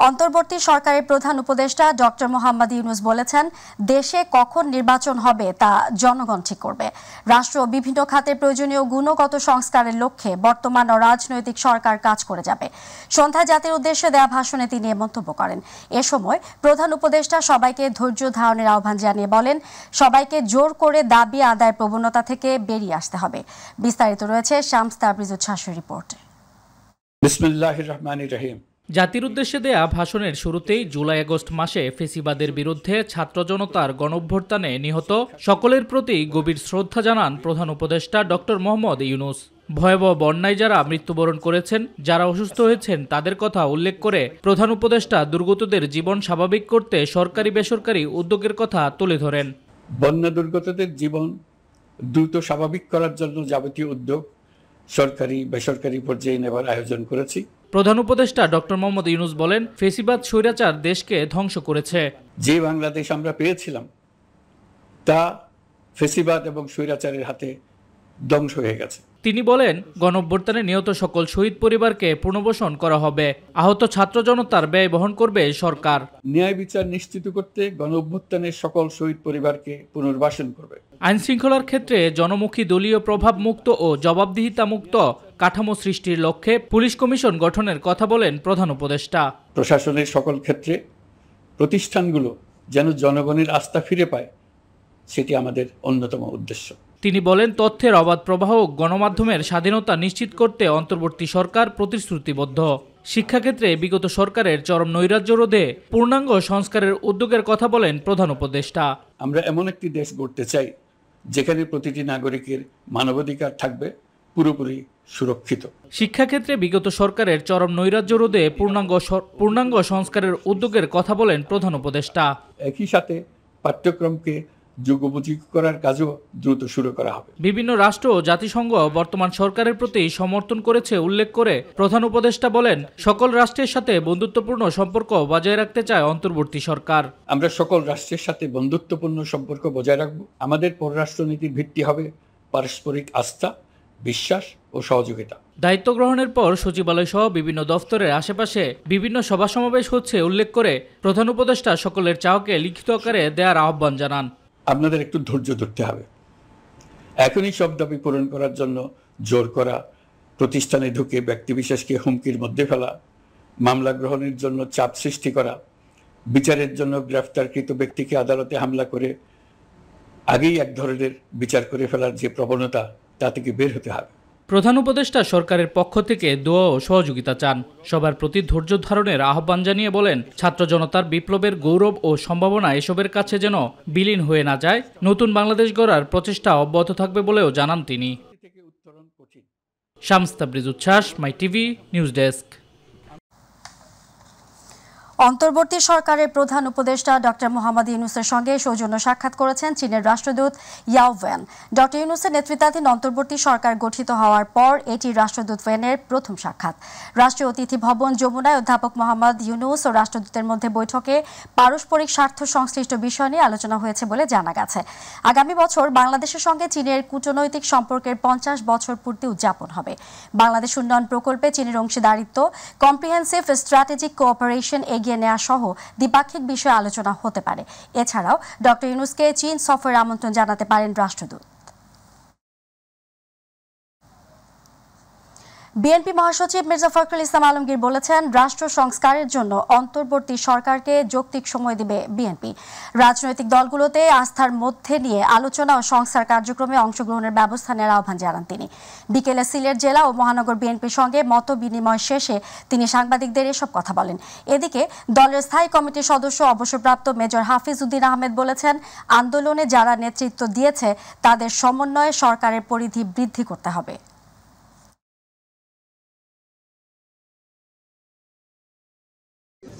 অন্তর্বর্তী সরকারের প্রধান উপদেষ্টা ডক্টর মোহাম্মদ ইউনূস বলেছেন, দেশে কখন নির্বাচন হবে তা জনগণ ঠিক করবে। রাষ্ট্র বিভিন্ন খাতে প্রয়োজনীয় গুণগত সংস্কারের লক্ষ্যে বর্তমান রাজনৈতিক সরকার কাজ করে যাবে। সন্ধ্যায় জাতির উদ্দেশ্যে দেয়া ভাষণে তিনি এ মন্তব্য করেন। এ সময় প্রধান উপদেষ্টা সবাইকে ধৈর্য ধারণের আহ্বান জানিয়ে বলেন, সবাইকে জোর করে দাবি আদায়ের প্রবণতা থেকে বেরিয়ে আসতে হবে। বিস্তারিত রয়েছে শামস তাবরিজ উচ্ছ্বাসের রিপোর্টে। বিসমিল্লাহির রহমানির রহিম। জাতির উদ্দেশ্যে দেয়া ভাষণের শুরুতেই জুলাই-আগস্ট মাসে ফেসিবাদের বিরুদ্ধে ছাত্র জনতার গণঅভ্যুত্থানে নিহত সকলের প্রতি গভীর শ্রদ্ধা জানান প্রধান উপদেষ্টা ডক্টর মোহাম্মদ ইউনূস। ভয়াবহ বন্যায় যারা মৃত্যুবরণ করেছেন, যারা অসুস্থ হয়েছেন তাদের কথা উল্লেখ করে প্রধান উপদেষ্টা দুর্গতদের জীবন স্বাভাবিক করতে সরকারি বেসরকারি উদ্যোগের কথা তুলে ধরেন। বন্যা দুর্গতদের জীবন দ্রুত স্বাভাবিক করার জন্য যাবতীয় উদ্যোগ সরকারি বেসরকারি পর্যায়ে নেবার আয়োজন করেছি। প্রধান উপদেষ্টা ডক্টর মোহাম্মদ ইউনূস বলেন, ফেসিবাদ স্বৈরাচার দেশকে ধ্বংস করেছে। যে বাংলাদেশ আমরা পেয়েছিলাম তা ফেসিবাদ এবং স্বৈরাচারের হাতে ধ্বংস হয়ে গেছে। তিনি বলেন, গণঅভ্যুত্থানে নিহত সকল শহীদ পরিবারকে পুনর্বাসন করা হবে। আহত ছাত্র জনতার ব্যয় বহন করবে সরকার। ন্যায় বিচার নিশ্চিত করতে গণঅভ্যুত্থানের সকল শহীদ পরিবারকে পুনর্বাসন করবে। আইন শৃঙ্খলার ক্ষেত্রে জনমুখী দলীয় প্রভাব মুক্ত ও জবাবদিহিতা মুক্ত কাঠামো সৃষ্টির লক্ষ্যে পুলিশ কমিশন গঠনের কথা বলেন প্রধান উপদেষ্টা। প্রশাসনের সকল ক্ষেত্রে প্রতিষ্ঠানগুলো যেন জনগণের আস্থা ফিরে পায়, সেটি আমাদের অন্যতম উদ্দেশ্য। তিনি বলেন, তথ্যের অবাধ প্রবাহ ও গণমাধ্যমের স্বাধীনতা নিশ্চিত করতে অন্তর্বর্তী সরকার প্রতিশ্রুতিবদ্ধ। শিক্ষাক্ষেত্রে বিগত সরকারের চরম নৈরাজ্য রোধে পূর্ণাঙ্গ সংস্কারের উদ্যোগের কথা বলেন প্রধান উপদেষ্টা। আমরা এমন একটি দেশ গড়তে চাই যেখানে প্রতিটি নাগরিকের মানবাধিকার থাকবে পুরোপুরি সুরক্ষিত। শিক্ষাক্ষেত্রে বিগত সরকারের চরম নৈরাজ্য রোধে পূর্ণাঙ্গ সংস্কারের উদ্যোগের কথা বলেন প্রধান উপদেষ্টা। একই সাথে পাঠ্যক্রমকে যুগোপযোগী করার কাজও দ্রুত শুরু করা হবে। বিভিন্ন রাষ্ট্র ও জাতিসংঘ বর্তমান সরকারের প্রতি সমর্থন করেছে উল্লেখ করে প্রধান উপদেষ্টা বলেন, সকল রাষ্ট্রের সাথে বন্ধুত্বপূর্ণ সম্পর্ক বজায় রাখতে চায় অন্তর্বর্তী সরকার। আমরা সকল রাষ্ট্রের সাথে বন্ধুত্বপূর্ণ সম্পর্ক বজায় রাখব। আমাদের পররাষ্ট্রনীতির ভিত্তি হবে পারস্পরিক আস্থা, বিশ্বাস ও সহযোগিতা। দায়িত্ব গ্রহণের পর সচিবালয় সহ বিভিন্ন দফতরের আশেপাশে বিভিন্ন সভা সমাবেশ হচ্ছে উল্লেখ করে প্রধান উপদেষ্টা সকলের চাওয়াকে লিখিত আকারে দেওয়ার আহ্বান জানান। আপনাদের একটু ধৈর্য ধরতে হবে। এখনই সব দাবি পূরণ করার জন্য জোর করা, প্রতিষ্ঠানে ঢুকে ব্যক্তিবিশেষকে হুমকির মধ্যে ফেলা, মামলা গ্রহণের জন্য চাপ সৃষ্টি করা, বিচারের জন্য গ্রেফতারকৃত ব্যক্তিকে আদালতে হামলা করে আগেই এক ধরনের বিচার করে ফেলার যে প্রবণতা, তা থেকে বের হতে হবে। প্রধান উপদেষ্টা সরকারের পক্ষ থেকে দোয়া ও সহযোগিতা চান। সবার প্রতি ধৈর্য ধারণের আহ্বান জানিয়ে বলেন, ছাত্র জনতার বিপ্লবের গৌরব ও সম্ভাবনা এসবের কাছে যেন বিলীন হয়ে না যায়, নতুন বাংলাদেশ গড়ার প্রচেষ্টা অব্যাহত থাকবে বলেও জানান তিনি। শামস তাবরিজ উচ্ছ্বাস, মাই টিভি নিউজ ডেস্ক। অন্তর্বর্তী সরকারের প্রধান উপদেষ্টা ডক্টর মোহাম্মদ ইউনূসের সঙ্গে সৌজন্য সাক্ষাৎ করেছেন চীনের রাষ্ট্রদূত ইয়াও ওয়েন। ডক্টর ইউনূসের নেতৃত্বাধীন অন্তর্বর্তী সরকার গঠিত হওয়ার পর এটি রাষ্ট্রদূত ওয়েনের প্রথম সাক্ষাৎ। রাষ্ট্রীয় অতিথি ভবন যমুনায় অধ্যাপক মোহাম্মদ ইউনূস ও রাষ্ট্রদূতের মধ্যে বৈঠকে পারস্পরিক স্বার্থ সংশ্লিষ্ট বিষয় নিয়ে আলোচনা হয়েছে বলে জানা গেছে। আগামী বছর বাংলাদেশের সঙ্গে চীনের কূটনৈতিক সম্পর্কের 50 বছর পূর্তি উদযাপন হবে। বাংলাদেশ উন্নয়ন প্রকল্পে চীনের অংশীদারিত্ব, কম্প্রিহেন্সিভ স্ট্র্যাটেজিক কোঅপারেশন এগিয়ে নেওয়া সহ দ্বিপাক্ষিক বিষয়ে আলোচনা হতে পারে। এছাড়াও ডক্টর ইউনূসকে চীন সফরের আমন্ত্রণ জানাতে পারেন রাষ্ট্রদূত। বিএনপি মহাসচিব মির্জা ফখরুল ইসলাম আলমগীর বলেছেন, রাষ্ট্র সংস্কারের জন্য অন্তর্বর্তী সরকারকে যৌক্তিক সময় দিবে বিএনপি। রাজনৈতিক দলগুলোতে আস্থার মধ্যে নিয়ে আলোচনা ও সংস্কার কার্যক্রমে অংশগ্রহণের ব্যবস্থা নেওয়ার আহ্বান জানান তিনি। বিকেলে সিলেট জেলা ও মহানগর বিএনপির সঙ্গে মত বিনিময় শেষে তিনি সাংবাদিকদের এসব কথা বলেন। এদিকে দলের স্থায়ী কমিটির সদস্য অবসরপ্রাপ্ত মেজর হাফিজ উদ্দিন আহমেদ বলেছেন, আন্দোলনে যারা নেতৃত্ব দিয়েছে তাদের সমন্বয়ে সরকারের পরিধি বৃদ্ধি করতে হবে।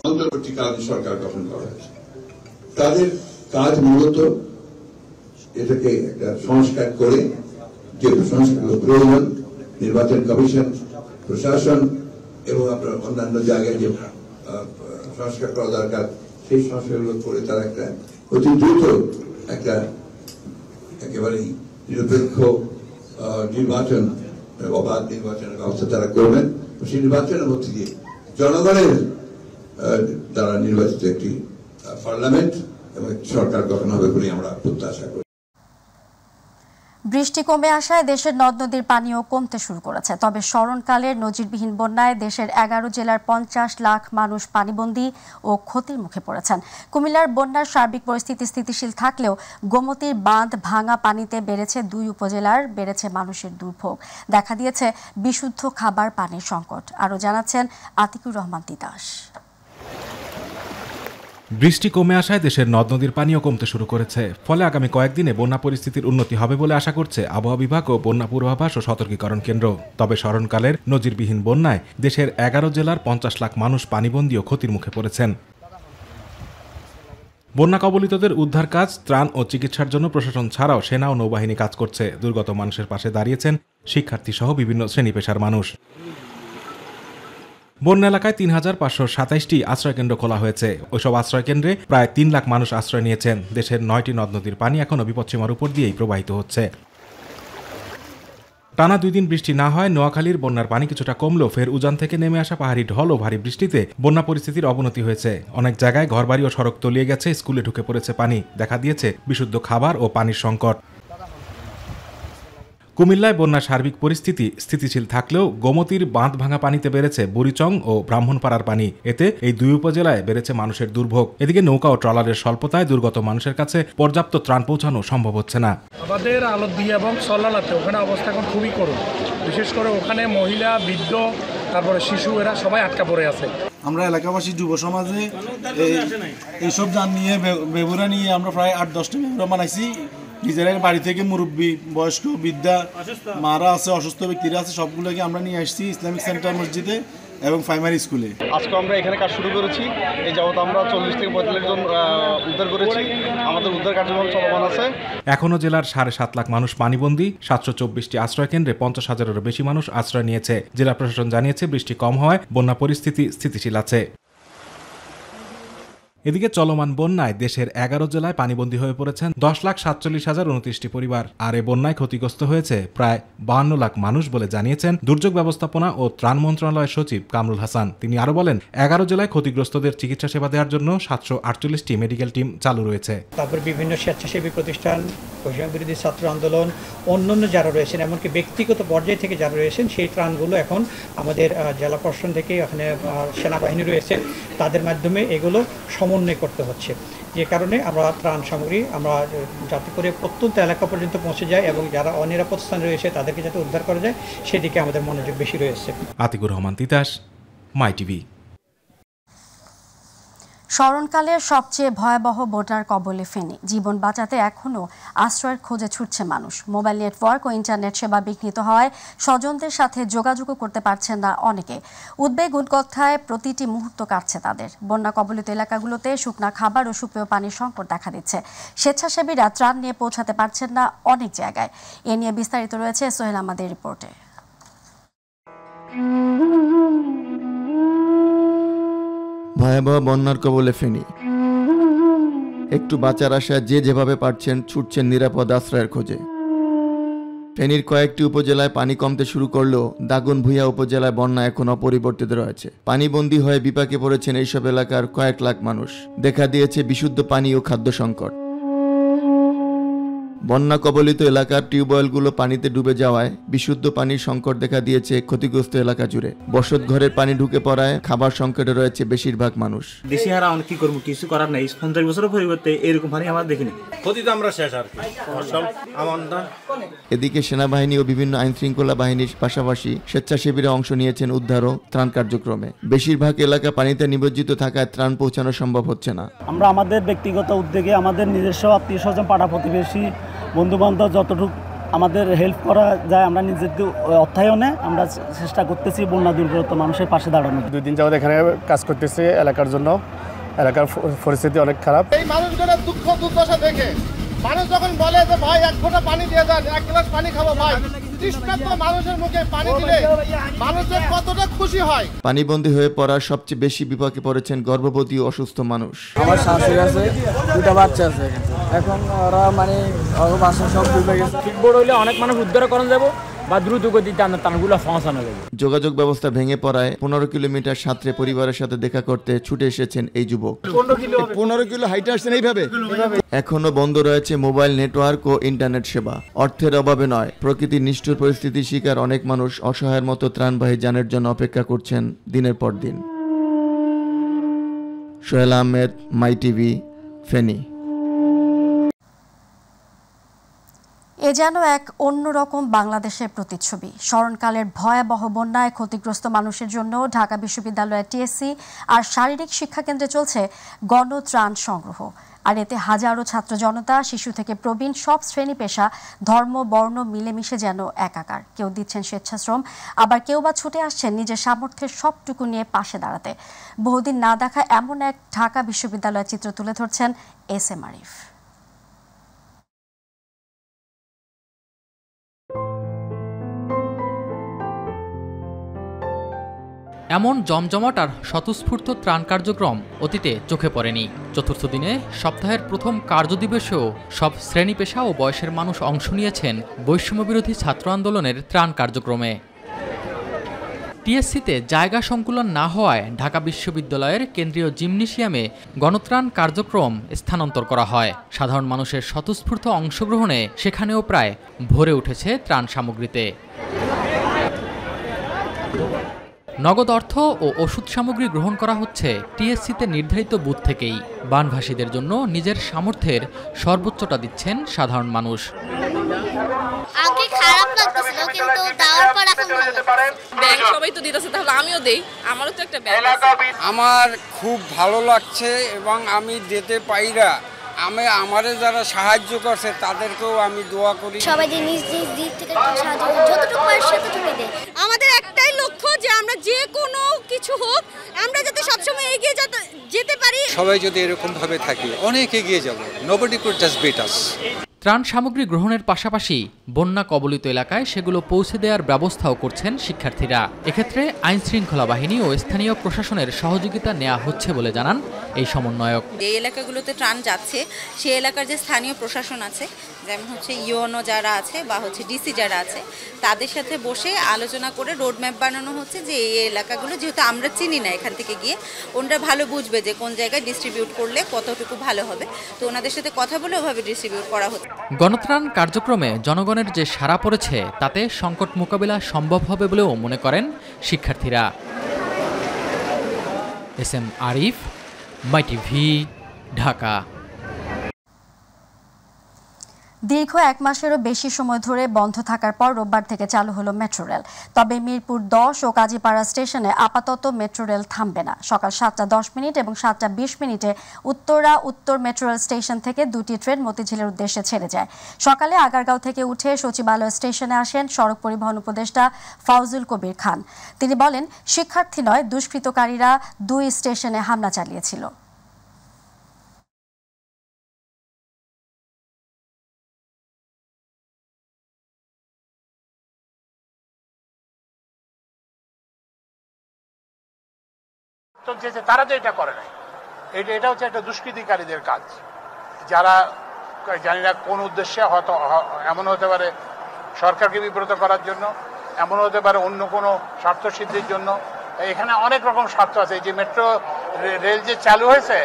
অন্তর্বর্তীকালীন সরকার গঠন করা হয়েছে, তাদের কাজ মূলত এটাকে একটা সংস্কার করে যে সংস্কারগুলো প্রয়োজন, নির্বাচন কমিশন, প্রশাসন এবং আপনার অন্যান্য জায়গায় যে সংস্কার করা দরকার সেই সংস্কারগুলো করে তারা একটা অতি দ্রুত একটা একেবারেই নিরপেক্ষ নির্বাচন, অবাধ নির্বাচনের ব্যবস্থা তারা করবেন। সেই নির্বাচনের মধ্যে দিয়ে জনগণের দ্বারা নির্বাচিত একটি পার্লামেন্ট এবং সরকার গঠন হবে বলে আমরা প্রত্যাশা করি। বৃষ্টি কমে আসায় দেশের নদ নদীর পানিও কমতে শুরু করেছে। তবে স্মরণকালের নজিরবিহীন বন্যায় দেশের 11 জেলার 50 লাখ মানুষ পানিবন্দী ও ক্ষতির মুখে পড়েছেন। কুমিল্লার বন্যার সার্বিক পরিস্থিতি স্থিতিশীল থাকলেও গোমতীর বাঁধ ভাঙা পানিতে বেড়েছে 2 উপজেলার বেড়েছে মানুষের দুর্ভোগ। দেখা দিয়েছে বিশুদ্ধ খাবার পানির সংকট। আরও জানাচ্ছেন আতিকুর রহমান তিতাস। বৃষ্টি কমে আসায় দেশের নদ নদীর পানিও কমতে শুরু করেছে। ফলে আগামী কয়েকদিনে বন্যা পরিস্থিতির উন্নতি হবে বলে আশা করছে আবহাওয়া বিভাগ ও বন্যা পূর্বাভাস ও সতর্কীকরণ কেন্দ্র। তবে স্মরণকালের নজিরবিহীন বন্যায় দেশের 11 জেলার 50 লাখ মানুষ পানিবন্দী ও ক্ষতির মুখে পড়েছেন। বন্যা কবলিতদের উদ্ধার কাজ, ত্রাণ ও চিকিৎসার জন্য প্রশাসন ছাড়াও সেনা ও নৌবাহিনী কাজ করছে। দুর্গত মানুষের পাশে দাঁড়িয়েছেন শিক্ষার্থী সহ বিভিন্ন শ্রেণী পেশার মানুষ। বন্যা এলাকায় 3527টি আশ্রয়কেন্দ্র খোলা হয়েছে। ওইসব আশ্রয়কেন্দ্রে প্রায় 3 লাখ মানুষ আশ্রয় নিয়েছেন। দেশের 9টি নদ নদীর পানি এখনও বিপদসীমার উপর দিয়েই প্রবাহিত হচ্ছে। টানা 2 দিন বৃষ্টি না হয় নোয়াখালীর বন্যার পানি কিছুটা কমলেও ফের উজান থেকে নেমে আসা পাহাড়ি ঢল ও ভারী বৃষ্টিতে বন্যা পরিস্থিতির অবনতি হয়েছে। অনেক জায়গায় ঘরবাড়ি ও সড়ক তলিয়ে গেছে, স্কুলে ঢুকে পড়েছে পানি। দেখা দিয়েছে বিশুদ্ধ খাবার ও পানির সংকট। কুমিল্লায় বন্যার সার্বিক পরিস্থিতি স্থিতিশীল থাকলেও গোমতীর বাঁধ ভাঙা পানিতে বেড়েছে বুড়িচং ও ব্রাহ্মণপাড়ার পানি। এতে এই 2 উপজেলায় বেড়েছে মানুষের দুর্ভোগ। এদিকে নৌকা ও ট্রলারের স্বল্পতায় দুর্গত মানুষের কাছে পর্যাপ্ত ত্রাণ পৌঁছানো সম্ভব হচ্ছে না। আমাদের আলতদিয়া এবং সল্লালাতে ওখানে অবস্থা এখন খুবই করুণ। বিশেষ করে ওখানে মহিলা, বৃদ্ধ, তারপরে শিশু, এরা সবাই আটকা পড়ে আছে। আমরা এলাকাবাসী যুব সমাজে এইসব যান নিয়ে বেবুরা নিয়ে আমরা প্রায় 8-10টা বেবুরা বানাইছি। নিজেদের বাড়ি থেকে মুরব্বী, বয়স্ক, বৃদ্ধা, মারা আছে, অসুস্থ ব্যক্তিরা আছে, সবগুলোকে আমরা নিয়ে আসছি ইসলামিক সেন্টার মসজিদে এবং প্রাইমারি স্কুলে। আজকে আমরা এখানে কাজ শুরু করেছি। এই যাবত আমরা 40 থেকে 45 জন উদ্ধার করেছি। আমাদের উদ্ধার কার্যক্রম চলমান আছে। এখনও জেলার 7.5 লাখ মানুষ পানিবন্দী। 724টি আশ্রয়কেন্দ্রে 50,000-এরও বেশি মানুষ আশ্রয় নিয়েছে। জেলা প্রশাসন জানিয়েছে বৃষ্টি কম হওয়ায় বন্যা পরিস্থিতি স্থিতিশীল আছে। এদিকে চলমান বন্যায় দেশের 11 জেলায় পানিবন্দী হয়ে পড়েছেন 10,47,029টি পরিবার। আর এ বন্যায় ক্ষতিগ্রস্ত হয়েছে প্রায় 52 লাখ মানুষ বলে জানিয়েছেন দুর্যোগ ব্যবস্থাপনা ও ত্রাণ মন্ত্রণালয়ের সচিব কামরুল হাসান। তিনি আরও বলেন, 11 জেলায় ক্ষতিগ্রস্তদের চিকিৎসা সেবা দেওয়ার জন্য 748টি মেডিকেল টিম চালু রয়েছে। তারপর বিভিন্ন স্বেচ্ছাসেবী প্রতিষ্ঠান, বৈষম্য বিরোধী ছাত্র আন্দোলন, অন্যান্য যারা রয়েছেন, এমনকি ব্যক্তিগত পর্যায়ে থেকে যারা রয়েছেন, সেই ত্রাণগুলো এখন আমাদের জেলা প্রশাসন থেকে এখানে সেনাবাহিনী রয়েছে, তাদের মাধ্যমে এগুলো সমন্বয় করতে হচ্ছে। যে কারণে আমরা ত্রাণ সামগ্রী আমরা যাতে করে প্রত্যন্ত এলাকা পর্যন্ত পৌঁছে যায় এবং যারা অনিরাপদ স্থানে রয়েছে তাদেরকে যাতে উদ্ধার করা যায় সেদিকে আমাদের মনোযোগ বেশি রয়েছে। আতিকুর রহমান তিতাস, মাই টিভি। স্মরণকালের সবচেয়ে ভয়াবহ বন্যার কবলে ফেনী। জীবন বাঁচাতে এখনও আশ্রয়ের খোঁজে ছুটছে মানুষ। মোবাইল নেটওয়ার্ক ও ইন্টারনেট সেবা বিঘ্নিত হওয়ায় স্বজনদের সাথে যোগাযোগও করতে পারছেন না অনেকে। উদ্বেগ উৎকণ্ঠায় প্রতিটি মুহূর্ত কাটছে তাদের। বন্যা কবলিত এলাকাগুলোতে শুকনা খাবার ও সুপেয় পানির সংকট দেখা দিচ্ছে। স্বেচ্ছাসেবীরা ত্রাণ নিয়ে পৌঁছাতে পারছেন না অনেক জায়গায়। এ নিয়ে বিস্তারিত রয়েছে সোহেল আমাদের রিপোর্টে। ভয়াবহ বন্যার কবলে ফেনী। একটু বাঁচার আশায় যে যেভাবে পারছেন ছুটছেন নিরাপদ আশ্রয়ের খোঁজে। ফেনীর কয়েকটি উপজেলায় পানি কমতে শুরু করলেও দাগনভূঞা উপজেলায় বন্যা এখন অপরিবর্তিত রয়েছে। পানিবন্দী হয়ে বিপাকে পড়েছেন এইসব এলাকার কয়েক লাখ মানুষ। দেখা দিয়েছে বিশুদ্ধ পানি ও খাদ্য সংকট। বন্যা কবলিত এলাকার টিউবওয়েলগুলো পানিতে ডুবে যাওয়ায় বিশুদ্ধ পানির সংকট দেখা দিয়েছে ক্ষতিগ্রস্ত এলাকা জুড়ে। বসত ঘরের পানি ঢুকে পড়ায় খাবার সংকটে রয়েছে বেশিরভাগ মানুষ। দেশি হারা অনেক কি করবো, কিছু করার নেই। 50 বছরের পরিবর্তে এরকম পানি আমরা দেখিনি। আমরা শেষ আর এদিকে সেনাবাহিনী ও বিভিন্ন আইন শৃঙ্খলা বাহিনীর পাশাপাশি স্বেচ্ছাসেবীরা অংশ নিয়েছেন উদ্ধার ও ত্রাণ কার্যক্রমে। বেশিরভাগ এলাকা পানিতে নিমজ্জিত থাকায় ত্রাণ পৌঁছানো সম্ভব হচ্ছে না। আমরা আমাদের ব্যক্তিগত উদ্যোগে আমাদের নিজস্ব আত্মীয় স্বজন, পাড়া প্রতিবেশী, বন্ধু বান্ধব যতটুকু আমাদের হেল্প করা যায় আমরা নিজেদের অর্থায়নে আমরা চেষ্টা করতেছি বন্যা দুর্গত মানুষের পাশে দাঁড়ানো। 2 দিন যাবত এখানে কাজ করতেছি এলাকার জন্য। এলাকার পরিস্থিতি অনেক খারাপ। এই মানুষগুলোর দুঃখ দুর্দশা দেখে মানুষ যখন বলে যে ভাই 1 ফোঁটা পানি দিয়ে দেন, 1 গ্লাস পানি খাবো, ভাই তৃষ্ণার্ত মানুষের মুখে পানি দিলে মানুষের কতটা খুশি হয়। পানিবন্দী হয়ে পড়ার সবচেয়ে বেশি বিপাকে পড়েছেন গর্ভবতী ও অসুস্থ মানুষ। আমার শাশুড়ি আছে, 2টা বাচ্চা আছে। এখন ওরা বাসা সব ডুবে গেছে। ঠিক বড় হইলে অনেক মানুষ উদ্ধার করা যাবো, বা দ্রুত গতিতে আমরা ত্রাণগুলো পৌঁছানো যাবে। যোগাযোগ ব্যবস্থা ভেঙে পড়ায় 15 কিলোমিটার সাঁতরে পরিবারের সাথে দেখা করতে ছুটে এসেছেন এই যুবক। 15 কিলো হাইটে আসছেন এইভাবে। এখনো বন্ধ রয়েছে মোবাইল নেটওয়ার্ক ও ইন্টারনেট সেবা। অর্থের অভাবে নয়, প্রকৃতির নিষ্ঠুর পরিস্থিতির শিকার অনেক মানুষ অসহায়ের মতো ত্রাণবাহী যানের জন্য অপেক্ষা করছেন দিনের পর দিন। সোহেল আহমেদ, মাই টিভি, ফেনী। এ যেন এক অন্যরকম বাংলাদেশের প্রতিচ্ছবি। স্মরণকালের ভয়াবহ বন্যায় ক্ষতিগ্রস্ত মানুষের জন্য ঢাকা বিশ্ববিদ্যালয়ের টিএসসি আর শারীরিক শিক্ষা কেন্দ্রে চলছে গণত্রাণ সংগ্রহ। আর এতে হাজারো ছাত্র জনতা, শিশু থেকে প্রবীণ সব শ্রেণী পেশা, ধর্ম, বর্ণ মিলেমিশে যেন একাকার। কেউ দিচ্ছেন স্বেচ্ছাশ্রম, আবার কেউ বা ছুটে আসছেন নিজের সামর্থ্যের সবটুকু নিয়ে পাশে দাঁড়াতে। বহুদিন না দেখা এমন এক ঢাকা বিশ্ববিদ্যালয়ের চিত্র তুলে ধরছেন এস এম আরিফ। এমন জমজমাট আর স্বতঃস্ফূর্ত ত্রাণ কার্যক্রম অতীতে চোখে পড়েনি। চতুর্থ দিনে সপ্তাহের প্রথম কার্যদিবসেও সব শ্রেণী পেশা ও বয়সের মানুষ অংশ নিয়েছেন বৈষম্যবিরোধী ছাত্র আন্দোলনের ত্রাণ কার্যক্রমে। টিএসসিতে জায়গা সংকুলন না হওয়ায় ঢাকা বিশ্ববিদ্যালয়ের কেন্দ্রীয় জিমনেশিয়ামে গণত্রাণ কার্যক্রম স্থানান্তর করা হয়। সাধারণ মানুষের স্বতঃস্ফূর্ত অংশগ্রহণে সেখানেও প্রায় ভরে উঠেছে ত্রাণ সামগ্রীতে। নগদ অর্থ ও ওষুধ সামগ্রী গ্রহণ করা হচ্ছে টিএসসিতে নির্ধারিত বুথ থেকেই। বানভাসীদের জন্য নিজের সামর্থ্যের সর্বোচ্চটা দিচ্ছেন সাধারণ মানুষ। আগে খারাপ লাগছিল কিন্তু দেওয়ার পর এখন ভালো। ব্যাংক সবাই তো দিতেছে, তাহলে আমিও দেই, আমারও তো একটা ব্যাংক আছে। আমার খুব ভালো লাগছে এবং আমি দিতে পাইরা আমারে যারা সাহায্য করছে তাদেরকেও আমি দোয়া করি। সবাই নিজ নিজ দিক থেকে সাহায্য যতটুকু পারে ততটুকু দেয়। আমাদের একটাই লক্ষ্য যে আমরা যে কোনো কিছু হোক আমরা যাতে সবসময় এগিয়ে যেতে পারি। সবাই যদি এরকম ভাবে থাকে অনেক এগিয়ে যাব। নোবডি কুড জাস্ট বিট আস। ত্রাণ সামগ্রী গ্রহণের পাশাপাশি বন্যা কবলিত এলাকায় সেগুলো পৌঁছে দেওয়ার ব্যবস্থাও করছেন শিক্ষার্থীরা। এক্ষেত্রে আইন শৃঙ্খলা বাহিনী ও স্থানীয় প্রশাসনের সহযোগিতা নেওয়া হচ্ছে বলে জানান এই সমন্বয়ক। যে এলাকাগুলোতে ত্রাণ যাচ্ছে সেই এলাকার যে স্থানীয় প্রশাসন আছে, যেমন হচ্ছে ইউএনও যারা আছে বা হচ্ছে ডিসি যারা আছে, তাদের সাথে বসে আলোচনা করে রোড ম্যাপ বানানো হচ্ছে যে এই এলাকাগুলো যেহেতু আমরা চিনি না এখান থেকে গিয়ে, ওনারা ভালো বুঝবে যে কোন জায়গায় ডিস্ট্রিবিউট করলে কতটুকু ভালো হবে, তো ওনাদের সাথে কথা বলে ওভাবে ডিস্ট্রিবিউট করা হচ্ছে। গণত্রাণ কার্যক্রমে জনগণের যে সাড়া পড়েছে তাতে সংকট মোকাবিলা সম্ভব হবে বলেও মনে করেন শিক্ষার্থীরা। এস এম আরিফ, মাই টিভি, ঢাকা। দীর্ঘ 1 মাসেরও বেশি সময় ধরে বন্ধ থাকার পর রোববার থেকে চালু হলো মেট্রো রেল। তবে মিরপুর 10 ও কাজীপাড়া স্টেশনে আপাতত মেট্রো রেল থামবে না। সকাল 7:10 এবং 7:20 উত্তর মেট্রো রেল স্টেশন থেকে 2টি ট্রেন মতিঝিলের উদ্দেশ্যে ছেড়ে যায়। সকালে আগারগাঁও থেকে উঠে সচিবালয় স্টেশনে আসেন সড়ক পরিবহন উপদেষ্টা ফাউজুল কবির খান। তিনি বলেন, শিক্ষার্থী নয়, দুষ্কৃতকারীরা 2 স্টেশনে হামলা চালিয়েছিল। তারা তো এটা করে নাই, এটা হচ্ছে একটা দুষ্কৃতিকারীদের কাজ, যারা জানি না কোন উদ্দেশ্যে, হয়তো এমন হতে পারে সরকারকে বিব্রত করার জন্য, এমন হতে পারে অন্য কোনো স্বার্থ সিদ্ধির জন্য। এখানে অনেক রকম স্বার্থ আছে। এই যে মেট্রো রেল যে চালু হয়েছে,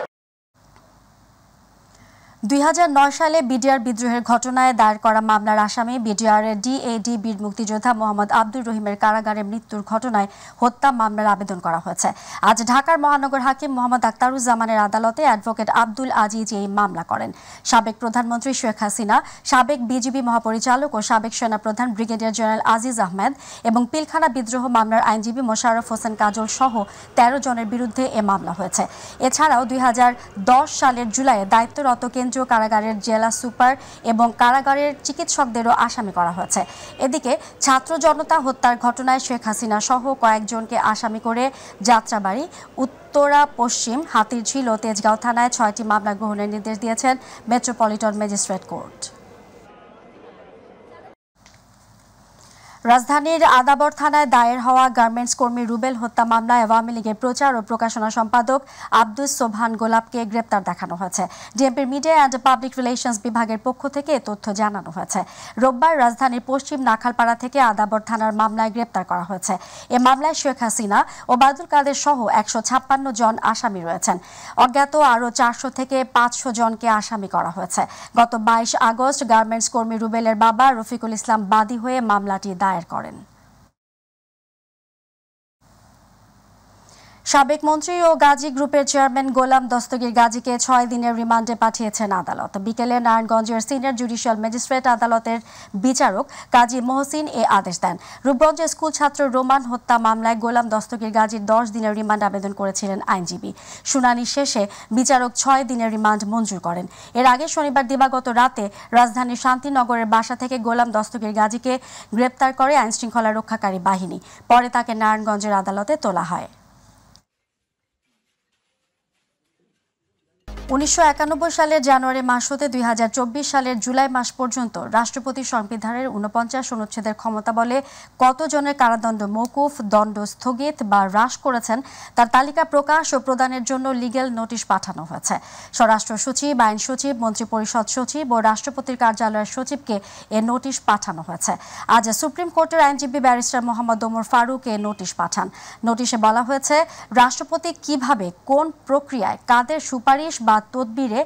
2009 সালে বিডিআর বিদ্রোহের ঘটনায় দায়ের করা মামলার আসামি বিডিআরের ডিএডি বীর মুক্তিযোদ্ধা মোহাম্মদ আব্দুর রহিমের কারাগারে মৃত্যুর ঘটনায় হত্যা মামলার আবেদন করা হয়েছে। আজ ঢাকার মহানগর হাকিম মোহাম্মদ আখতারুজ্জামানের আদালতে অ্যাডভোকেট আব্দুল আজিজ এই মামলা করেন। সাবেক প্রধানমন্ত্রী শেখ হাসিনা, সাবেক বিজিবি মহাপরিচালক ও সাবেক সেনাপ্রধান ব্রিগেডিয়ার জেনারেল আজিজ আহমেদ এবং পিলখানা বিদ্রোহ মামলার আইনজীবী মোশাররফ হোসেন কাজল সহ 13 জনের বিরুদ্ধে এ মামলা হয়েছে। এছাড়াও 2010 সালের জুলাইয়ে দায়িত্বরত কেন্দ্রীয় কারাগারের জেলা সুপার এবং কারাগারের চিকিৎসকদেরও আসামি করা হয়েছে। এদিকে ছাত্র জনতা হত্যার ঘটনায় শেখ হাসিনা সহ কয়েকজনকে আসামি করে যাত্রাবাড়ি, উত্তরা পশ্চিম, হাতিরঝিল ও তেজগাঁও থানায় 6টি মামলা গ্রহণের নির্দেশ দিয়েছেন মেট্রোপলিটন ম্যাজিস্ট্রেট কোর্ট। রাজধানীর আদাবর থানায় দায়ের হওয়া গার্মেন্টস কর্মী রুবেল হত্যা মামলায় আওয়ামী লীগের প্রচার ও প্রকাশনা সম্পাদক আব্দুস সোবহান গোলাপকে গ্রেপ্তার দেখানো হয়েছে। ডিএমপির মিডিয়া অ্যান্ড পাবলিক রিলেশনস বিভাগের পক্ষ থেকে এ তথ্য জানানো হয়েছে। রোববার রাজধানীর পশ্চিম নাখালপাড়া থেকে আদাবর থানার মামলায় গ্রেপ্তার করা হয়েছে। এ মামলায় শেখ হাসিনা ও বাদুল কাদের সহ 156 জন আসামি রয়েছেন। অজ্ঞাত আরও 400 থেকে 500 জনকে আসামি করা হয়েছে। গত 22 আগস্ট গার্মেন্টস কর্মী রুবেলের বাবা রফিকুল ইসলাম বাদী হয়ে মামলাটি দায়ের করেন। সাবেক মন্ত্রী ও গাজী গ্রুপের চেয়ারম্যান গোলাম দস্তগীর গাজীকে 6 দিনের রিমান্ডে পাঠিয়েছেন আদালত। বিকেলে নারায়ণগঞ্জের সিনিয়র জুডিশিয়াল ম্যাজিস্ট্রেট আদালতের বিচারক কাজী মহসিন এ আদেশ দেন। রূপগঞ্জের স্কুল ছাত্র রোমান হত্যা মামলায় গোলাম দস্তগীর গাজীর 10 দিনের রিমান্ড আবেদন করেছিলেন আইনজীবী। শুনানি শেষে বিচারক 6 দিনের রিমান্ড মঞ্জুর করেন। এর আগে শনিবার দিবাগত রাতে রাজধানীর শান্তিনগরের বাসা থেকে গোলাম দস্তগীর গাজীকে গ্রেপ্তার করে আইনশৃঙ্খলা রক্ষাকারী বাহিনী। পরে তাকে নারায়ণগঞ্জের আদালতে তোলা হয়। 1991 সালের জানুয়ারি মাস হতে 2024 সালের জুলাই মাস পর্যন্ত রাষ্ট্রপতি সংবিধানের 49 অনুচ্ছেদের ক্ষমতা বলে কতজনের কারাদণ্ড মওকুফ, দণ্ড স্থগিত বা হ্রাস করেছেন তার তালিকা প্রকাশ ও প্রদানের জন্য লিগ্যাল নোটিশ পাঠানো হয়েছে। স্বরাষ্ট্র সচিব, আইন সচিব, মন্ত্রিপরিষদ সচিব ও রাষ্ট্রপতির কার্যালয়ের সচিবকে এ নোটিশ পাঠানো হয়েছে। আজ সুপ্রিম কোর্টের আইনজীবী ব্যারিস্টার মোহাম্মদ ওমর ফারুক এ নোটিশ পাঠান। নোটিশে বলা হয়েছে রাষ্ট্রপতি কিভাবে, কোন প্রক্রিয়ায়, কাদের সুপারিশ বা তদবিরে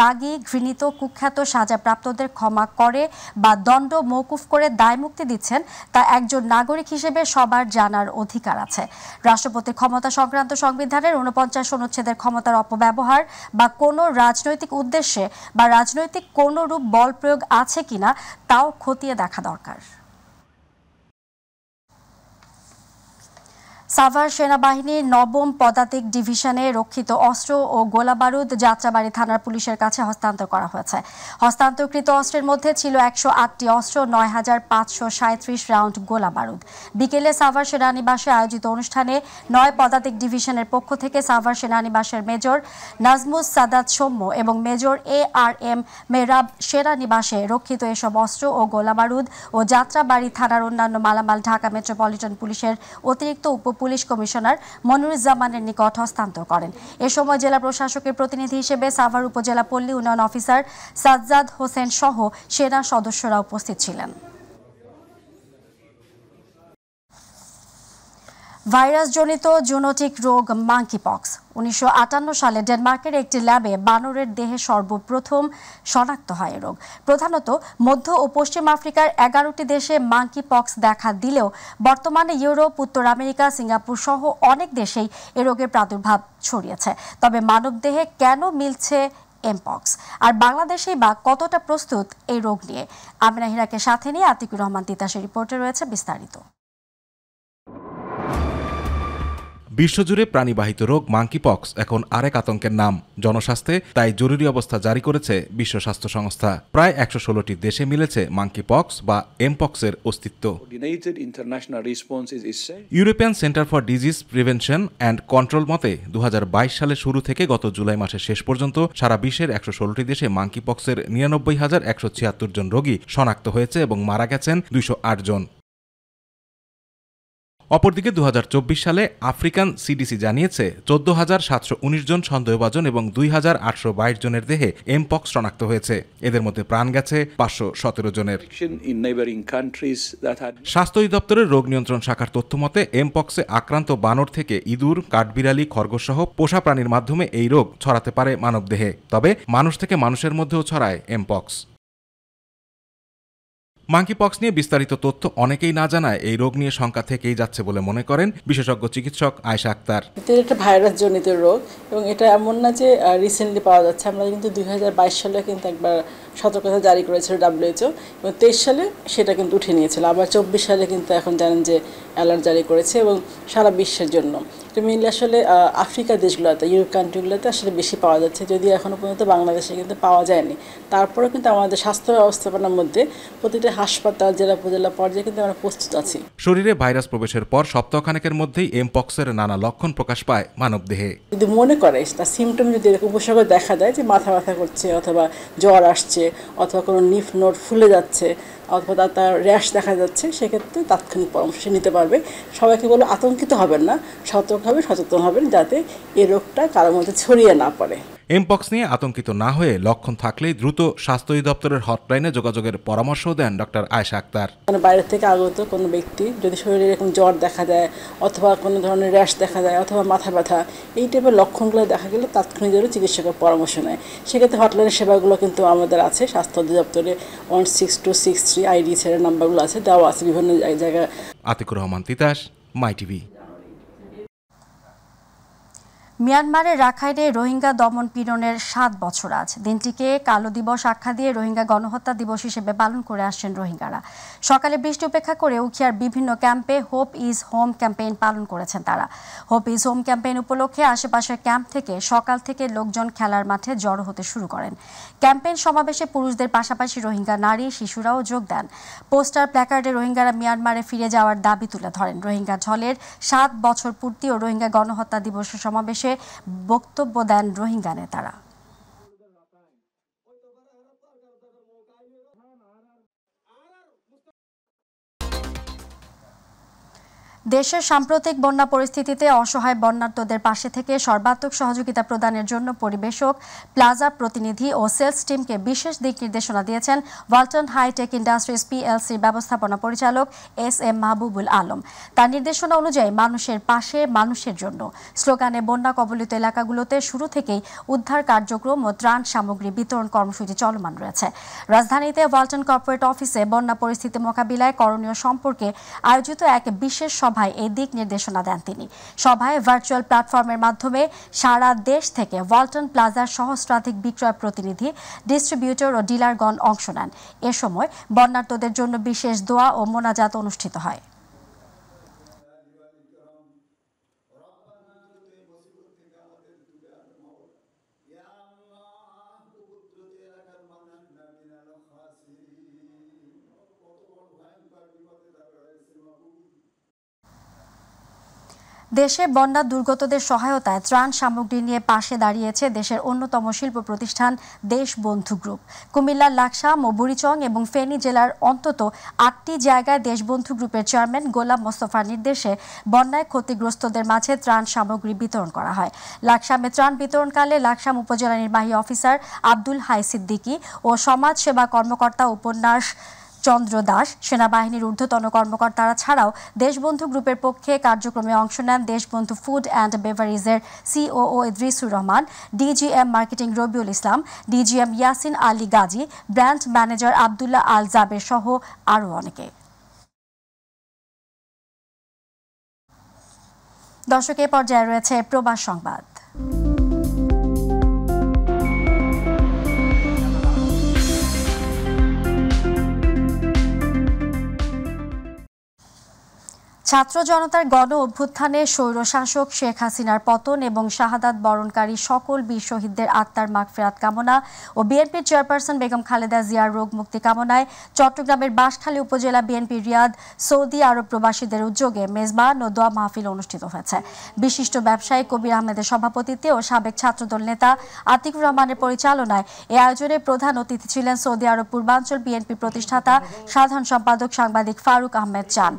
দাগী, ঘৃণিত, কুখ্যাত সাজাপ্রাপ্তদের ক্ষমা করে বা দণ্ড মওকুফ করে দায়মুক্তি দিচ্ছেন তা একজন নাগরিক হিসেবে সবার জানার অধিকার আছে। রাষ্ট্রপতির ক্ষমতা সংক্রান্ত সংবিধানের 49 অনুচ্ছেদের ক্ষমতার অপব্যবহার বা কোনো রাজনৈতিক উদ্দেশ্যে বা রাজনৈতিক কোনো রূপ বল প্রয়োগ আছে কিনা তাও খতিয়ে দেখা দরকার। সাভার সেনাবাহিনীর 9ম পদাতিক ডিভিশনে রক্ষিত অস্ত্র ও গোলাবারুদ যাত্রাবাড়ি থানার পুলিশের কাছে হস্তান্তর করা হয়েছে। হস্তান্তরকৃত অস্ত্রের মধ্যে ছিল 108টি অস্ত্র, 9537 রাউন্ড গোলাবারুদ। বিকেলে সাভার সেনানিবাসে আয়োজিত অনুষ্ঠানে 9 পদাতিক ডিভিশনের পক্ষ থেকে সাভার সেনানিবাসের মেজর নাজমুস সাদাত সৌম্য এবং মেজর ARM মেহরাব সেনানিবাসে রক্ষিত এসব অস্ত্র ও গোলাবারুদ ও যাত্রাবাড়ি থানার অন্যান্য মালামাল ঢাকা মেট্রোপলিটন পুলিশের অতিরিক্ত পুলিশ কমিশনার মনিরুজ্জামানের নিকট হস্তান্তর করেন। এ সময় জেলা প্রশাসকের প্রতিনিধি হিসেবে সাভার উপজেলা পল্লী উন্নয়ন অফিসার সাজ্জাদ হোসেন সহ সেনা সদস্যরা উপস্থিত ছিলেন। ভাইরাসজনিত জুনোটিক রোগ মাঙ্কিপক্স 1958 সালে ডেনমার্কের একটি ল্যাবে বানরের দেহে সর্বপ্রথম শনাক্ত হয় এ রোগ। প্রধানত মধ্য ও পশ্চিম আফ্রিকার 11টি দেশে মাঙ্কিপক্স দেখা দিলেও বর্তমানে ইউরোপ, উত্তর আমেরিকা, সিঙ্গাপুর সহ অনেক দেশেই এ রোগের প্রাদুর্ভাব ছড়িয়েছে। তবে মানবদেহে কেন মিলছে এমপক্স, আর বাংলাদেশেই বা কতটা প্রস্তুত এই রোগ নিয়ে? আমিনা হিরাকে সাথে নিয়ে আতিকুর রহমান তিতাসের রিপোর্টে রয়েছে বিস্তারিত। বিশ্বজুড়ে প্রাণীবাহিত রোগ মাঙ্কিপক্স এখন আরেক আতঙ্কের নাম। জনস্বাস্থ্যে তাই জরুরি অবস্থা জারি করেছে বিশ্ব স্বাস্থ্য সংস্থা। প্রায় 116টি দেশে মিলেছে মাঙ্কিপক্স বা এমপক্সের অস্তিত্ব। European centre for disease prevention and control মতে 2022 সালের শুরু থেকে গত জুলাই মাসের শেষ পর্যন্ত সারা বিশ্বের 116টি দেশে মাঙ্কিপক্সের 99,176 জন রোগী শনাক্ত হয়েছে এবং মারা গেছেন 208 জন। অপরদিকে 2024 সালে আফ্রিকান সিডিসি জানিয়েছে 14,719 জন সন্দেহভাজন এবং 2,822 জনের দেহে এমপক্স শনাক্ত হয়েছে। এদের মধ্যে প্রাণ গেছে 517 জনের। স্বাস্থ্য অধিদপ্তরের রোগ নিয়ন্ত্রণ শাখার তথ্য মতে এমপক্সে আক্রান্ত বানর থেকে ইঁদুর, কাঠবিড়ালি, খরগোশ সহ পোষা প্রাণীর মাধ্যমে এই রোগ ছড়াতে পারে মানবদেহে। তবে মানুষ থেকে মানুষের মধ্যেও ছড়ায় এমপক্স। মাঙ্কিপক্স নিয়ে বিস্তারিত তথ্য অনেকেই না জানায় এই রোগ নিয়ে শঙ্কা থেকেই যাচ্ছে বলে মনে করেন বিশেষজ্ঞ চিকিৎসক আয়েশা আক্তার। এটা একটা ভাইরাস জনিত রোগ এবং এটা এমন না যে রিসেন্টলি পাওয়া যাচ্ছে। আমরা কিন্তু 2022 সালে কিন্তু একবার সতর্কতা জারি করেছিল WHO এবং 23 সালে সেটা কিন্তু উঠে নিয়েছিল। আবার 24 সালে কিন্তু এখন জানেন যে অ্যালার্ট জারি করেছে এবং সারা বিশ্বের জন্য। এটা মেনলি আসলে আফ্রিকার দেশগুলোতে, ইউরোপ কান্ট্রিগুলোতে আসলে বেশি পাওয়া যাচ্ছে, যদিও এখনও পর্যন্ত বাংলাদেশে কিন্তু পাওয়া যায়নি। তারপরেও কিন্তু আমাদের স্বাস্থ্য ব্যবস্থাপনার মধ্যে প্রতিটা হাসপাতাল, জেলা উপজেলা পর্যায়ে কিন্তু আমরা প্রস্তুত আছি। শরীরে ভাইরাস প্রবেশের পর সপ্তাহখানেকের মধ্যেই এমপক্সের নানা লক্ষণ প্রকাশ পায় মানবদেহে। যদি মনে করে তার সিমটম যদি এরকম উপসর্গ দেখা দেয় যে মাথা ব্যথা করছে অথবা জ্বর আসছে অথবা কোনো লিফ নোড ফুলে যাচ্ছে, অথবা তার র্যাশ দেখা যাচ্ছে, সেক্ষেত্রে তাৎক্ষণিক পরামর্শ নিতে পারবে। সবাইকে বলে আতঙ্কিত হবেন না, সতর্ক হবেন, সচেতন হবেন, যাতে এই রোগটা কারোর মধ্যে ছড়িয়ে না পড়ে। এমপক্স নিয়ে আতঙ্কিত না হয়ে লক্ষণ থাকলেই দ্রুত স্বাস্থ্য অধিদপ্তরের হটলাইনে যোগাযোগের পরামর্শও দেন ডক্টর আয়েশা আক্তার। বাইরে থেকে আগত কোনো ব্যক্তি যদি শরীরে এরকম জ্বর দেখা দেয় অথবা কোনো ধরনের র্যাশ দেখা যায় অথবা মাথা ব্যথা, এই টাইপের লক্ষণগুলো দেখা গেলে তাৎক্ষণিক চিকিৎসকের পরামর্শ নেয়। সেক্ষেত্রে হটলাইনের সেবাগুলো কিন্তু আমাদের আছে, স্বাস্থ্য অধিদপ্তরে 16263 IDSR এর নাম্বারগুলো আছে, দেওয়া আছে বিভিন্ন জায়গায়। আতিকুর রহমান তিতাস, মাই টিভি। মিয়ানমারের রাখাইনে রোহিঙ্গা দমন পীড়নের 7 বছর আজ। দিনটিকে কালো দিবস আখ্যা দিয়ে রোহিঙ্গা গণহত্যা দিবস হিসেবে পালন করে আসছেন রোহিঙ্গারা। সকালে বৃষ্টি উপেক্ষা করে উখিয়ার বিভিন্ন ক্যাম্পে হোপ ইজ হোম ক্যাম্পেইন পালন করেছেন তারা। হোপ ইজ হোম ক্যাম্পেইন উপলক্ষে আশেপাশের ক্যাম্প থেকে সকাল থেকে লোকজন খেলার মাঠে জড়ো হতে শুরু করেন। ক্যাম্পেইন সমাবেশে পুরুষদের পাশাপাশি রোহিঙ্গা নারী শিশুরাও যোগ দেন। পোস্টার প্ল্যাকার্ডে রোহিঙ্গারা মিয়ানমারে ফিরে যাওয়ার দাবি তুলে ধরেন। রোহিঙ্গা ঝলের 7 বছর পূর্তি ও রোহিঙ্গা গণহত্যা দিবসের সমাবেশে বক্তব্য দেন রোহিঙ্গা নেতারা। দেশের সাম্প্রতিক বন্যা পরিস্থিতিতে অসহায় বন্যার্তদের পাশে থেকে সর্বাত্মক সহযোগিতা প্রদানের জন্য পরিবেশক, প্লাজা প্রতিনিধি ও সেলস টিমকে বিশেষ দিক নির্দেশনা দিয়েছেন ওয়ালটন হাইটেক ইন্ডাস্ট্রিজ PLCর ব্যবস্থাপনা পরিচালক SM মাহবুবুল আলম। তার নির্দেশনা অনুযায়ী মানুষের পাশে মানুষের জন্য স্লোগানে বন্যা কবলিত এলাকাগুলোতে শুরু থেকেই উদ্ধার কার্যক্রম ও ত্রাণ সামগ্রী বিতরণ কর্মসূচি চলমান রয়েছে। রাজধানীতে ওয়ালটন কর্পোরেট অফিসে বন্যা পরিস্থিতি মোকাবিলায় করণীয় সম্পর্কে আয়োজিত এক বিশেষ এই দিক নির্দেশনা দেন তিনি। সভায় ভার্চুয়াল প্ল্যাটফর্মের মাধ্যমে সারা দেশ থেকে ওয়ালটন প্লাজার সহস্রাধিক বিক্রয় প্রতিনিধি, ডিস্ট্রিবিউটর ও ডিলারগণ অংশ নেন। এ সময় বন্যার্তদের জন্য বিশেষ দোয়া ও মোনাজাত অনুষ্ঠিত হয়। দেশে বন্যা দুর্গতদের সহায়তায় ত্রাণ সামগ্রী নিয়ে পাশে দাঁড়িয়েছে দেশের অন্যতম শিল্প প্রতিষ্ঠান দেশবন্ধু গ্রুপ। কুমিল্লার লাকসাম ও বুড়িচং এবং ফেনী জেলার অন্তত 8টি জায়গায় দেশবন্ধু গ্রুপের চেয়ারম্যান গোলাম মোস্তফার নির্দেশে বন্যায় ক্ষতিগ্রস্তদের মাঝে ত্রাণ সামগ্রী বিতরণ করা হয়। লাকসামে ত্রাণ বিতরণকালে লাকসাম উপজেলা নির্বাহী অফিসার আব্দুল হাই সিদ্দিকী ও সমাজ সেবা কর্মকর্তা উপন্যাস চন্দ্র দাস, সেনাবাহিনীর ঊর্ধ্বতন কর্মকর্তারা ছাড়াও দেশবন্ধু গ্রুপের পক্ষে কার্যক্রমে অংশ নেন দেশবন্ধু ফুড অ্যান্ড বেভারেজের COO Idrisur Rahman, DGM marketing Robiul Islam, DGM Yasin Ali Gazi, brand manager Abdullah Al Jaber সহ আরও অনেকে। দর্শক, এ পর্যায়ে রয়েছে প্রবাস সংবাদ। ছাত্র জনতার গণ অভ্যুত্থানে স্বৈরশাসক শেখ হাসিনার পতন এবং শাহাদাত বরণকারী সকল বীর শহীদদের আত্মার মাগফিরাত কামনা ও বিএনপির চেয়ারপারসন বেগম খালেদা জিয়ার রোগ মুক্তি কামনায় চট্টগ্রামের বাঁশখালী উপজেলা বিএনপি রিয়াদ সৌদি আরব প্রবাসীদের উদ্যোগে মেজবান ও দোয়া মাহফিল অনুষ্ঠিত হয়েছে। বিশিষ্ট ব্যবসায়ী কবির আহমেদের সভাপতিত্বে ও সাবেক ছাত্রদল নেতা আতিকুর রহমানের পরিচালনায় এই আয়োজনে প্রধান অতিথি ছিলেন সৌদি আরব পূর্বাঞ্চল বিএনপি প্রতিষ্ঠাতা সাধারণ সম্পাদক সাংবাদিক ফারুক আহমেদ চান।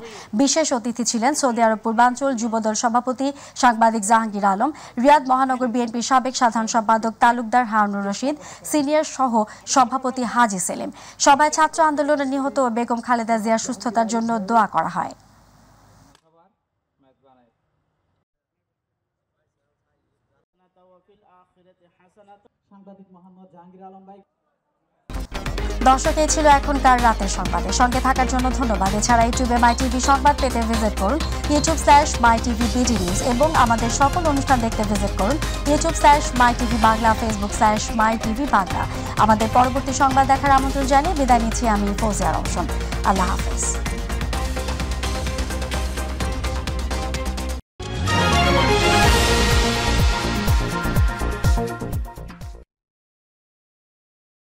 বিশেষ অতিথি ছিলেন সৌদি আরব পূর্বাঞ্চল যুবদল সভাপতি সাংবাদিক জাহাঙ্গীর আলম, রিয়াদ মহানগর বিএনপির সাবেক সাধারণ সম্পাদক তালুকদার হারুনুর রশিদ, সিনিয়র সহ সভাপতি হাজি সেলিম। সভায় ছাত্র আন্দোলনে নিহত ও বেগম খালেদা জিয়ার সুস্থতার জন্য দোয়া করা হয়। দর্শক, এই ছিল এখনকার রাতের সংবাদে। সঙ্গে থাকার জন্য ধন্যবাদ। এছাড়া ইউটিউবে মাই টিভি সংবাদ পেতে ভিজিট করুন youtube/mytvbd নিউজ এবং আমাদের সকল অনুষ্ঠান দেখতে ভিজিট করুন youtube/mytv বাংলা, Facebook/mytv বাংলা। আমাদের পরবর্তী সংবাদ দেখার আমন্ত্রণ জানিয়ে বিদায় নিচ্ছি আমি ফৌজিয়া রওশন। আল্লাহ হাফেজ।